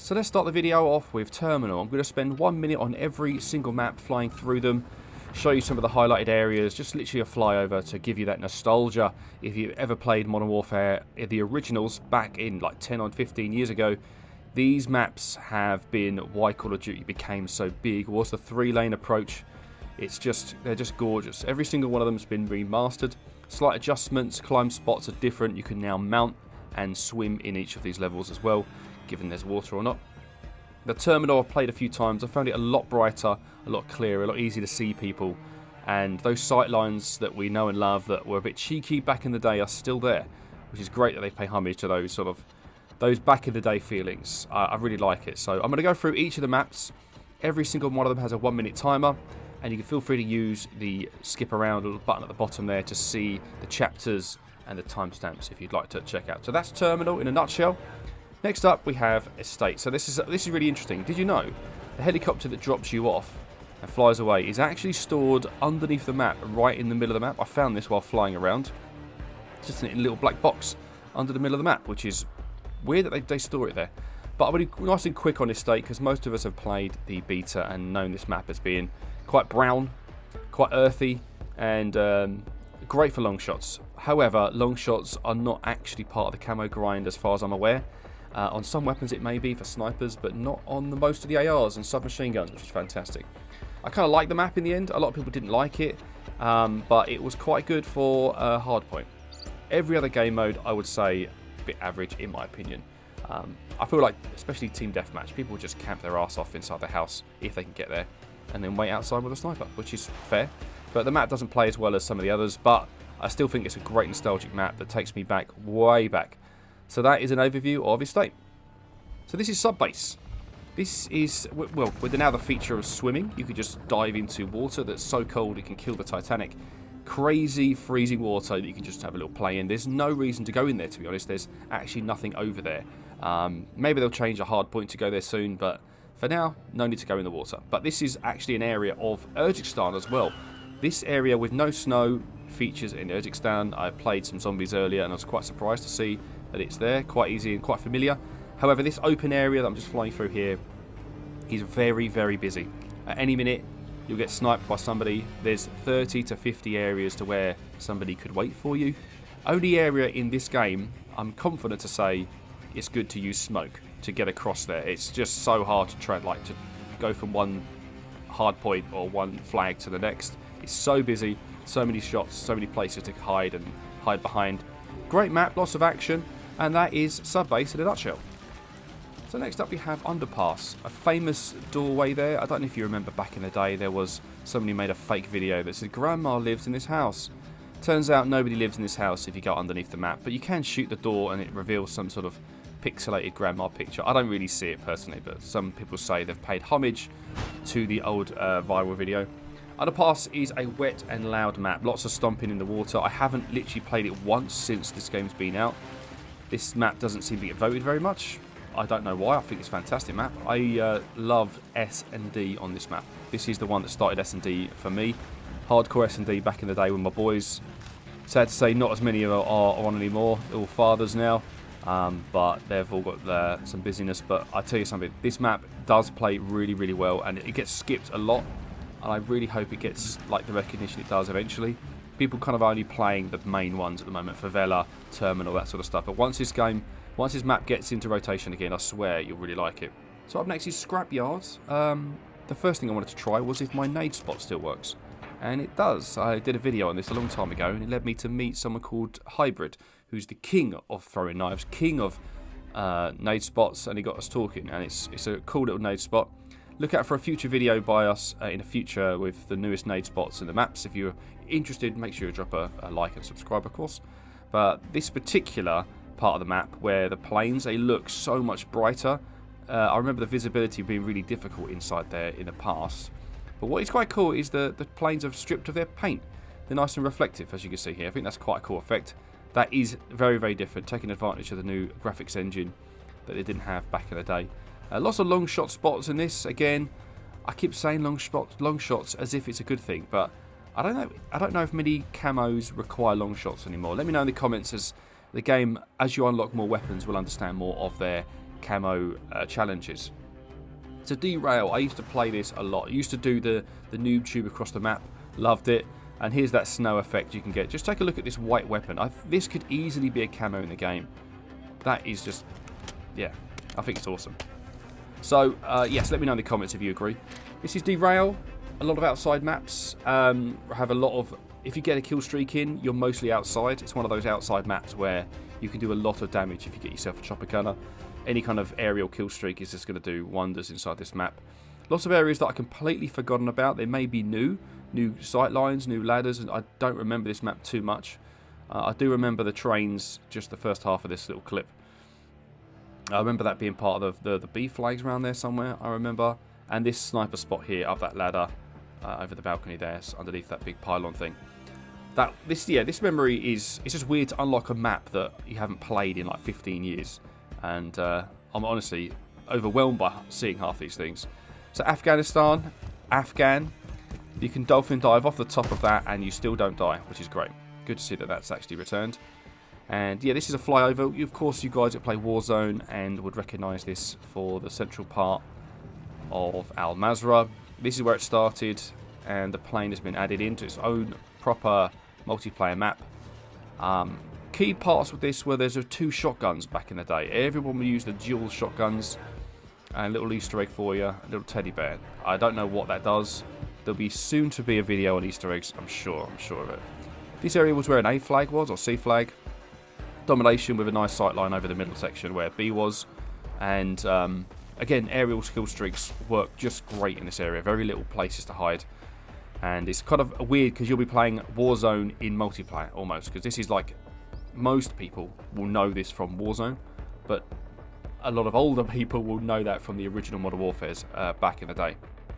So let's start the video off with Terminal. I'm going to spend 1 minute on every single map, flying through them, show you some of the highlighted areas, just literally a flyover to give you that nostalgia. If you've ever played Modern Warfare, the originals back in like 10 or 15 years ago, these maps have been why Call of Duty became so big, was the 3-lane approach. They're just gorgeous. Every single one of them has been remastered. Slight adjustments, climb spots are different. You can now mount and swim in each of these levels as well, given there's water or not. The Terminal I've played a few times. I found it a lot brighter, a lot clearer, a lot easier to see people. And those sight lines that we know and love that were a bit cheeky back in the day are still there, which is great that they pay homage to those back in the day feelings. I really like it. So I'm going to go through each of the maps. Every single one of them has a 1 minute timer. And you can feel free to use the skip around little button at the bottom there to see the chapters and the timestamps if you'd like to check out. So that's Terminal in a nutshell. Next up we have Estate. So this is really interesting. Did you know the helicopter that drops you off and flies away is actually stored underneath the map, right in the middle of the map? I found this while flying around. It's just in a little black box under the middle of the map, which is weird that they store it there. But I'm going to be nice and quick on Estate because most of us have played the beta and known this map as being quite brown, quite earthy, and great for long shots. However, long shots are not actually part of the camo grind as far as I'm aware. On some weapons it may be for snipers, but not on most of the ARs and submachine guns, which is fantastic. I kind of like the map in the end. A lot of people didn't like it, but it was quite good for hardpoint. Every other game mode, I would say, a bit average in my opinion. I feel like, especially Team Deathmatch, people will just camp their ass off inside their house if they can get there, and then wait outside with a sniper, which is fair. But the map doesn't play as well as some of the others, but I still think it's a great nostalgic map that takes me back, way back. So that is an overview of Estate. So this is Subbase. This is, well, with now the feature of swimming, you could just dive into water that's so cold it can kill the Titanic. Crazy freezing water that you can just have a little play in. There's no reason to go in there, to be honest. There's actually nothing over there. Maybe they'll change a hard point to go there soon, but for now, no need to go in the water. But this is actually an area of Urzikstan as well. This area with no snow features in Urzikstan. I played some zombies earlier and I was quite surprised to see that it's there. Quite easy and quite familiar. However, this open area that I'm just flying through here is very, very busy. At any minute, you'll get sniped by somebody. There's 30 to 50 areas to where somebody could wait for you. Only area in this game, I'm confident to say, it's good to use smoke to get across there. It's just so hard to try, like, to go from one hard point or one flag to the next. It's so busy, so many shots, so many places to hide and hide behind. Great map, lots of action, and that is Subbase in a nutshell. So next up we have Underpass, a famous doorway there. I don't know if you remember back in the day, there was somebody made a fake video that said grandma lives in this house. Turns out nobody lives in this house if you go underneath the map, but you can shoot the door and it reveals some sort of pixelated grandma picture. I don't really see it personally, but some people say they've paid homage to the old viral video. Underpass is a wet and loud map, lots of stomping in the water. I haven't literally played it once since this game's been out. This map doesn't seem to get voted very much. I don't know why. I think it's a fantastic map. I love S&D on this map. This is the one that started S&D for me. Hardcore S&D back in the day with my boys. Sad to say not as many are on anymore. They're all fathers now. But they've all got some busyness. But I tell you something, this map does play really, really well, and it gets skipped a lot. And I really hope it gets like the recognition it does eventually. People kind of only playing the main ones at the moment, Favela, Terminal, that sort of stuff. But once this map gets into rotation again, I swear you'll really like it. So up next is Scrapyard. The first thing I wanted to try was if my nade spot still works. And it does. I did a video on this a long time ago, and it led me to meet someone called Hybrid, who's the king of throwing knives, king of nade spots, and he got us talking, and it's a cool little nade spot. Look out for a future video by us in the future with the newest nade spots and the maps. If you're interested, make sure you drop a like and subscribe, of course. But this particular part of the map where the planes, they look so much brighter. I remember the visibility being really difficult inside there in the past. But what is quite cool is the planes have stripped of their paint. They're nice and reflective, as you can see here. I think that's quite a cool effect. That is very, very different, taking advantage of the new graphics engine that they didn't have back in the day. Lots of long shot spots in this. Again, I keep saying long shots as if it's a good thing, but I don't know if many camos require long shots anymore. Let me know in the comments as the game, as you unlock more weapons, will understand more of their camo challenges. So Derail, I used to play this a lot. I used to do the noob tube across the map, loved it. And here's that snow effect you can get. Just take a look at this white weapon. This could easily be a camo in the game. That is just, yeah, I think it's awesome. So, yes, let me know in the comments if you agree. This is Derail. A lot of outside maps have a lot of... If you get a kill streak in, you're mostly outside. It's one of those outside maps where you can do a lot of damage if you get yourself a chopper gunner. Any kind of aerial kill streak is just going to do wonders inside this map. Lots of areas that I completely forgotten about. They may be new sight lines, new ladders, and I don't remember this map too much. I do remember the trains, just the first half of this little clip. I remember that being part of the B flags around there somewhere, I remember. And this sniper spot here, up that ladder, over the balcony there, underneath that big pylon thing. This memory is... It's just weird to unlock a map that you haven't played in like 15 years. And I'm honestly overwhelmed by seeing half these things. So Afghanistan, Afghan. You can dolphin dive off the top of that and you still don't die, which is great. Good to see that that's actually returned. And yeah, this is a flyover. Of course, you guys that play Warzone and would recognise this for the central part of Al Mazrah. This is where it started, and the plane has been added into its own proper multiplayer map. Key parts with this were there's 2 shotguns back in the day. Everyone would use the dual shotguns. And a little Easter egg for you, a little teddy bear. I don't know what that does. There'll be soon to be a video on Easter eggs, I'm sure of it. This area was where an A flag was, or C flag. Domination with a nice sight line over the middle section where B was. And again, aerial skill streaks work just great in this area. Very little places to hide. And it's kind of weird because you'll be playing Warzone in multiplayer almost. Because this is like, most people will know this from Warzone. But a lot of older people will know that from the original Modern Warfares back in the day.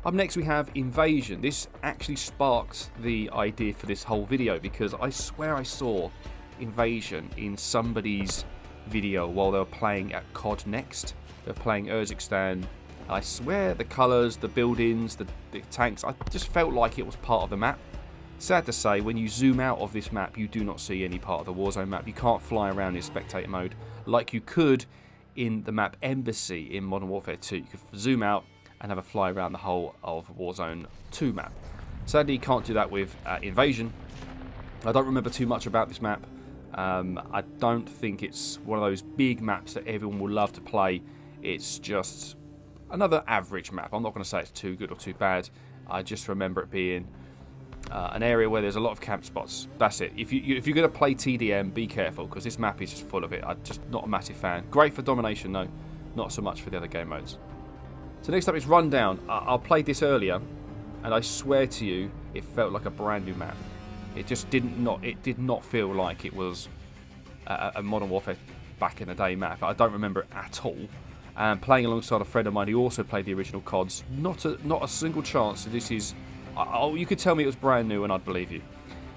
Up next we have Invasion. This actually sparked the idea for this whole video because I swear I saw Invasion in somebody's video while they were playing at COD Next. They were playing Urzikstan. I swear the colours, the buildings, the tanks, I just felt like it was part of the map. Sad to say, when you zoom out of this map, you do not see any part of the Warzone map. You can't fly around in spectator mode like you could in the map Embassy in Modern Warfare 2. You could zoom out and have a fly around the whole of Warzone 2 map. Sadly, you can't do that with Invasion. I don't remember too much about this map. I don't think it's one of those big maps that everyone will love to play. It's just another average map. I'm not going to say it's too good or too bad. I just remember it being an area where there's a lot of camp spots. That's it. If you're going to play TDM, be careful because this map is just full of it. I'm just not a massive fan. Great for domination though, not so much for the other game modes. So next up is Rundown. I played this earlier, and I swear to you, it felt like a brand new map. It just did not feel like it was a Modern Warfare back in the day map. I don't remember it at all. And playing alongside a friend of mine who also played the original CODs, not a single chance that this is. You could tell me it was brand new and I'd believe you.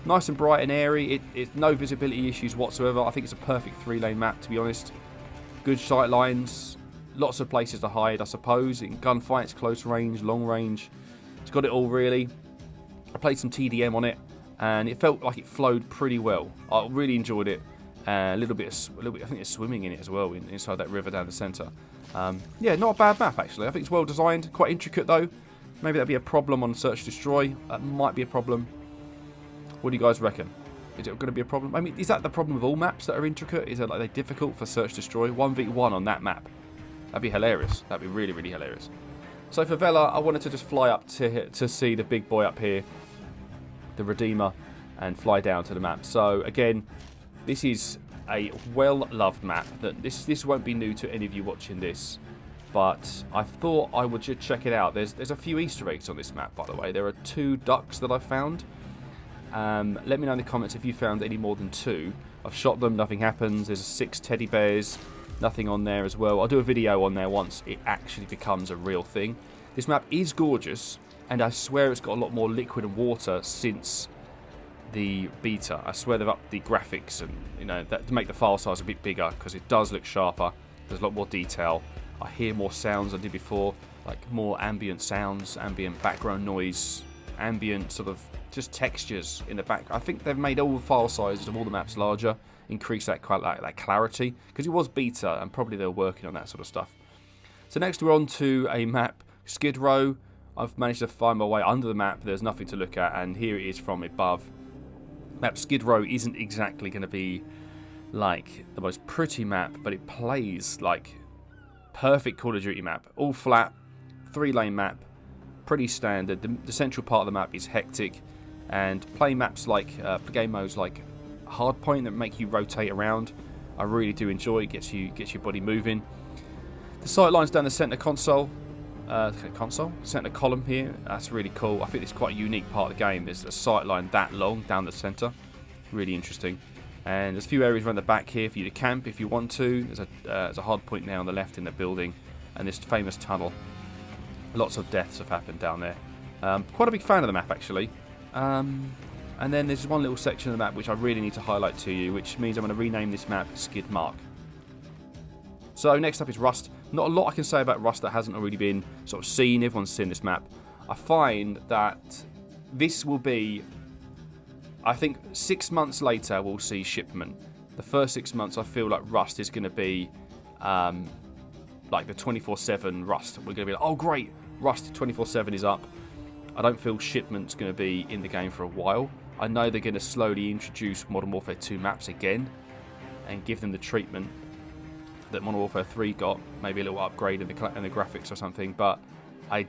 Nice and bright and airy. It's no visibility issues whatsoever. I think it's a perfect 3-lane map, to be honest. Good sight lines. Lots of places to hide, I suppose. In gunfights, close range, long range. It's got it all, really. I played some TDM on it, and it felt like it flowed pretty well. I really enjoyed it. A little bit. I think there's swimming in it as well, inside that river down the centre. Yeah, not a bad map, actually. I think it's well designed. Quite intricate, though. Maybe that'd be a problem on Search Destroy. That might be a problem. What do you guys reckon? Is it going to be a problem? I mean, is that the problem with all maps that are intricate? Is it like they're difficult for Search Destroy? 1v1 on that map. That'd be hilarious. That'd be really, really hilarious. So for Favela, I wanted to just fly up to see the big boy up here, the Redeemer, and fly down to the map. So again, this is a well-loved map. This won't be new to any of you watching this, but I thought I would just check it out. There's a few Easter eggs on this map, by the way. There are 2 ducks that I found. Let me know in the comments if you found any more than 2. I've shot them, nothing happens. There's 6 teddy bears. Nothing on there as well. I'll do a video on there once it actually becomes a real thing. This map is gorgeous, and I swear it's got a lot more liquid and water since the beta. I swear they've upped the graphics and that to make the file size a bit bigger because it does look sharper. There's a lot more detail. I hear more sounds than I did before, like more ambient sounds, ambient background noise, ambient sort of just textures in the back. I think they've made all the file sizes of all the maps larger, increase that clarity, because it was beta and probably they were working on that sort of stuff. So next we're on to a map, Skidrow. I've managed to find my way under the map. There's nothing to look at, and here it is from above. Map Skidrow isn't exactly going to be like the most pretty map, but it plays like perfect Call of Duty map. All flat, 3-lane map, pretty standard. The central part of the map is hectic, and playing maps like game modes like Hardpoint that make you rotate around, I really do enjoy. It gets your body moving. The sight lines down the centre centre column here. That's really cool. I think it's quite a unique part of the game. There's a sight line that long down the centre. Really interesting. And there's a few areas around the back here for you to camp if you want to. There's a hard point now on the left in the building, and this famous tunnel. Lots of deaths have happened down there. Quite a big fan of the map actually. And then there's one little section of the map which I really need to highlight to you, which means I'm going to rename this map Skid Mark. So next up is Rust. Not a lot I can say about Rust that hasn't already been sort of seen. Everyone's seen this map. I find that this will be, I think 6 months later we'll see Shipment. The first 6 months I feel like Rust is going to be like the 24/7 Rust. We're going to be like, oh great, Rust 24/7 is up. I don't feel Shipment's going to be in the game for a while. I know they're going to slowly introduce Modern Warfare 2 maps again and give them the treatment that Modern Warfare 3 got, maybe a little upgrade in the graphics or something, but I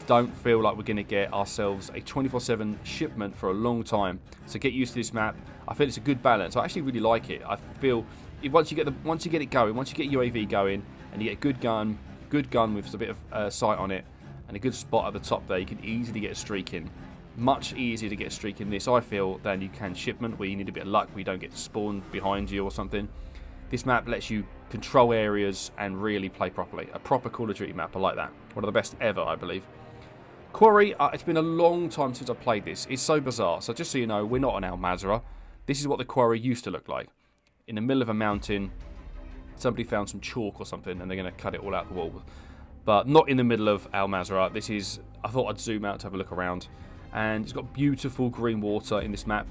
don't feel like we're going to get ourselves a 24/7 Shipment for a long time. So get used to this map. I feel it's a good balance. I actually really like it. I feel once you get it going, once you get UAV going and you get a good gun with a bit of sight on it and a good spot at the top there, you can easily get a streak in. Much easier to get a streak in this, I feel, than you can Shipment, where you need a bit of luck, where you don't get spawned behind you or something. This map lets you control areas and really play properly. A proper Call of Duty map, I like that. One of the best ever, I believe. Quarry, it's been a long time since I played this. It's so bizarre. So just so you know, we're not on Al Mazrah. This is what the Quarry used to look like. In the middle of a mountain, somebody found some chalk or something and they're going to cut it all out the wall. But not in the middle of Al Mazrah. This is, I thought I'd zoom out to have a look around. And it's got beautiful green water in this map.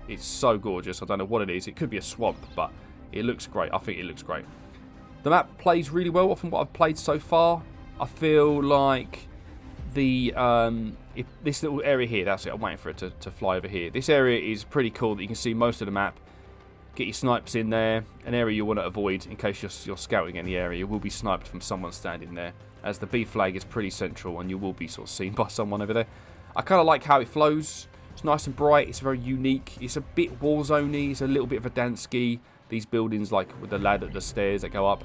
It's so gorgeous. I don't know what it is. It could be a swamp, but it looks great. I think it looks great. The map plays really well from what I've played so far. I feel like this little area here, that's it, I'm waiting for it to fly over here. This area is pretty cool that you can see most of the map. Get your snipes in there. An area you want to avoid in case you're scouting in the area. You will be sniped from someone standing there, as the B flag is pretty central and you will be sort of seen by someone over there. I kind of like how it flows. It's nice and bright. It's very unique. It's a bit Warzone-y. It's a little bit Verdansk-y. These buildings, like with the ladder, the stairs that go up.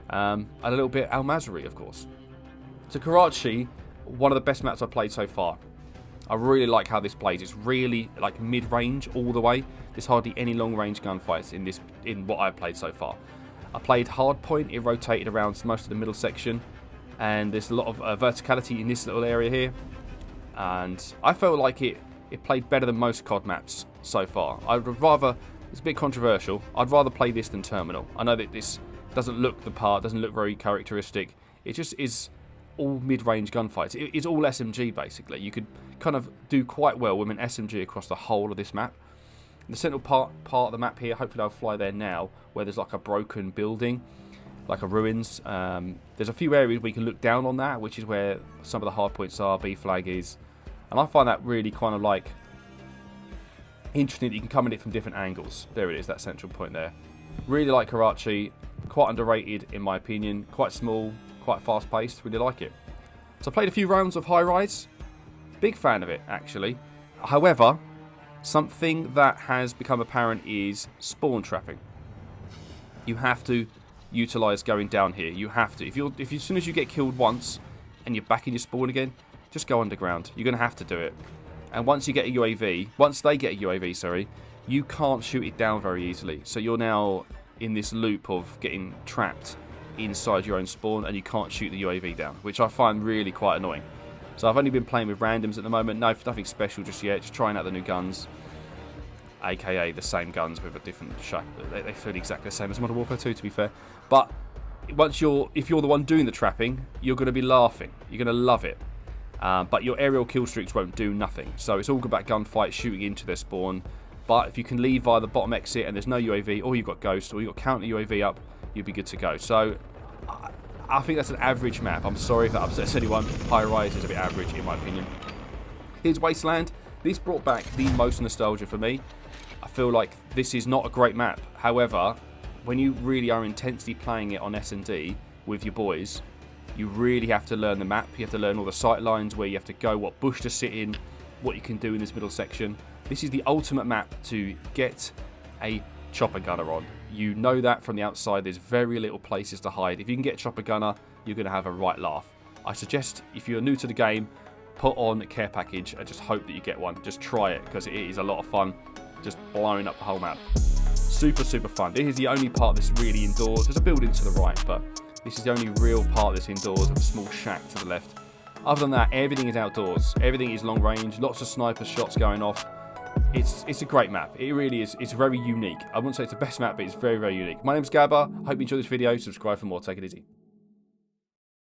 And a little bit Al Mazrah, of course. So Karachi, one of the best maps I've played so far. I really like how this plays. It's really like mid-range all the way. There's hardly any long-range gunfights in what I've played so far. I played Hardpoint. It rotated around most of the middle section. And there's a lot of verticality in this little area here. And I felt like it played better than most COD maps so far. It's a bit controversial, I'd rather play this than Terminal. I know that this doesn't look the part, doesn't look very characteristic. It just is all mid-range gunfights. It's all SMG basically. You could kind of do quite well with an SMG across the whole of this map. The central part of the map here, hopefully I'll fly there now, where there's like a broken building, like a ruins. There's a few areas where you can look down on that, which is where some of the hard points are, B flag is. And I find that really kind of like interesting that you can come at it from different angles. There it is, that central point there. Really like Karachi. Quite underrated in my opinion. Quite small, quite fast paced. Really like it. So I played a few rounds of High Rise. Big fan of it actually. However, something that has become apparent is spawn trapping. You have to utilise going down here. You have to. If as soon as you get killed once and you're back in your spawn again, just go underground. You're going to have to do it. And once you get a UAV, once they get a UAV, sorry, you can't shoot it down very easily. So you're now in this loop of getting trapped inside your own spawn and you can't shoot the UAV down, which I find really quite annoying. So I've only been playing with randoms at the moment. No, nothing special just yet. Just trying out the new guns, aka the same guns with a different shape. They feel exactly the same as Modern Warfare 2, to be fair. But if you're the one doing the trapping, you're going to be laughing. You're going to love it. But your aerial kill streaks won't do nothing. So it's all about gunfight, shooting into their spawn. But if you can leave via the bottom exit and there's no UAV, or you've got Ghost, or you've got counter UAV up, you'll be good to go. So I think that's an average map. I'm sorry if that upsets anyone. High Rise is a bit average in my opinion. Here's Wasteland. This brought back the most nostalgia for me. I feel like this is not a great map. However, when you really are intensely playing it on S&D with your boys, you really have to learn the map. You have to learn all the sight lines, where you have to go, what bush to sit in, what you can do in this middle section. This is the ultimate map to get a chopper gunner on. You know that from the outside, there's very little places to hide. If you can get a chopper gunner, you're going to have a right laugh. I suggest, if you're new to the game, put on a care package and just hope that you get one. Just try it, because it is a lot of fun, just blowing up the whole map. Super, super fun. This is the only part that's really indoors. There's a building to the right, but this is the only real part that's indoors, with a small shack to the left. Other than that, everything is outdoors. Everything is long range, lots of sniper shots going off. It's a great map. It really is. It's very unique. I wouldn't say it's the best map, but it's very, very unique. My name's Gaaba. Hope you enjoyed this video. Subscribe for more. Take it easy.